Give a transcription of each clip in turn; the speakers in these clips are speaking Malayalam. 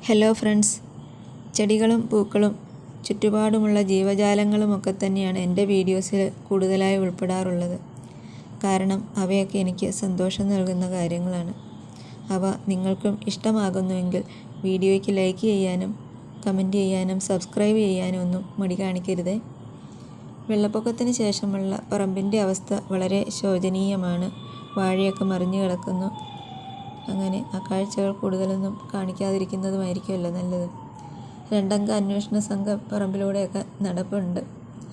ഹലോ ഫ്രണ്ട്സ്, ചെടികളും പൂക്കളും ചുറ്റുപാടുമുള്ള ജീവജാലങ്ങളുമൊക്കെ തന്നെയാണ് എൻ്റെ വീഡിയോസിൽ കൂടുതലായി ഉൾപ്പെടാറുള്ളത്. കാരണം അവയൊക്കെ എനിക്ക് സന്തോഷം നൽകുന്ന കാര്യങ്ങളാണ്. അവ നിങ്ങൾക്കും ഇഷ്ടമാകുന്നുവെങ്കിൽ വീഡിയോയ്ക്ക് ലൈക്ക് ചെയ്യാനും കമൻറ്റ് ചെയ്യാനും സബ്സ്ക്രൈബ് ചെയ്യാനും ഒന്നും മടി കാണിക്കരുതേ. വെള്ളപ്പൊക്കത്തിന് ശേഷമുള്ള പറമ്പിൻ്റെ അവസ്ഥ വളരെ ശോചനീയമാണ്. വാഴയൊക്കെ മറിഞ്ഞു കിടക്കുന്നു. അങ്ങനെ ആ കാഴ്ചകൾ കൂടുതലൊന്നും കാണിക്കാതിരിക്കുന്നതുമായിരിക്കുമല്ലോ നല്ലത്. രണ്ടംഗ അന്വേഷണ സംഘം പറമ്പിലൂടെയൊക്കെ നടപ്പുണ്ട്.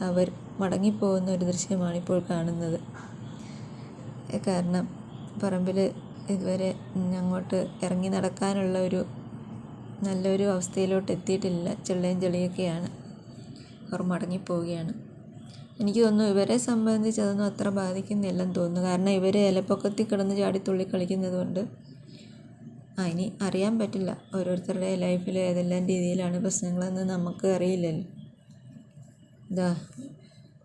അവർ മടങ്ങിപ്പോകുന്ന ഒരു ദൃശ്യമാണ് ഇപ്പോൾ കാണുന്നത്. കാരണം പറമ്പിൽ ഇതുവരെ അങ്ങോട്ട് ഇറങ്ങി നടക്കാനുള്ള നല്ലൊരു അവസ്ഥയിലോട്ട് എത്തിയിട്ടില്ല. ചെള്ളയും ചെളിയൊക്കെയാണ്. അവർ മടങ്ങിപ്പോവുകയാണ്. എനിക്ക് തോന്നുന്നു ഇവരെ സംബന്ധിച്ച് അതൊന്നും അത്ര ബാധിക്കുന്നില്ലെന്ന് തോന്നുന്നു. കാരണം ഇവർ ഇലപ്പൊക്കത്തിൽ കിടന്ന് ചാടി തുള്ളി കളിക്കുന്നത് കൊണ്ട് ഇനി അറിയാൻ പറ്റില്ല ഓരോരുത്തരുടെ ലൈഫിൽ ഏതെല്ലാം രീതിയിലാണ് പ്രശ്നങ്ങളെന്ന് നമുക്ക് അറിയില്ലല്ലോ.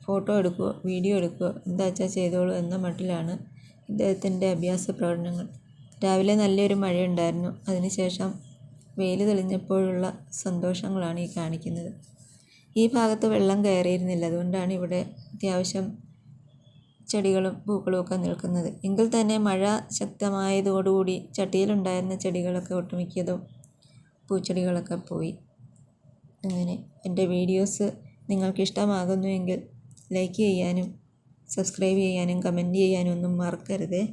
ഫോട്ടോ എടുക്കുമോ വീഡിയോ എടുക്കുമോ എന്താ വെച്ചാൽ ചെയ്തോളൂ എന്ന മട്ടിലാണ് ഇദ്ദേഹത്തിൻ്റെ അഭ്യാസ പ്രകടനങ്ങൾ. രാവിലെ നല്ലൊരു മഴയുണ്ടായിരുന്നു. അതിനുശേഷം വെയിൽ തെളിഞ്ഞപ്പോഴുള്ള സന്തോഷങ്ങളാണ് ഈ കാണിക്കുന്നത്. ഈ ഭാഗത്ത് വെള്ളം കയറിയിരുന്നില്ല. അതുകൊണ്ടാണ് ഇവിടെ അത്യാവശ്യം ചെടികളും പൂക്കളും ഒക്കെ നിൽക്കുന്നത്. എങ്കിൽ തന്നെ മഴ ശക്തമായതോടുകൂടി ചട്ടിയിലുണ്ടായിരുന്ന ചെടികളൊക്കെ ഒട്ടുമിക്കതും പൂച്ചെടികളൊക്കെ പോയി. അങ്ങനെ എൻ്റെ വീഡിയോസ് നിങ്ങൾക്ക് ഇഷ്ടമാകുന്നുവെങ്കിൽ ലൈക്ക് ചെയ്യാനും സബ്സ്ക്രൈബ് ചെയ്യാനും കമൻറ്റ് ചെയ്യാനും ഒന്നും മറക്കരുതേ.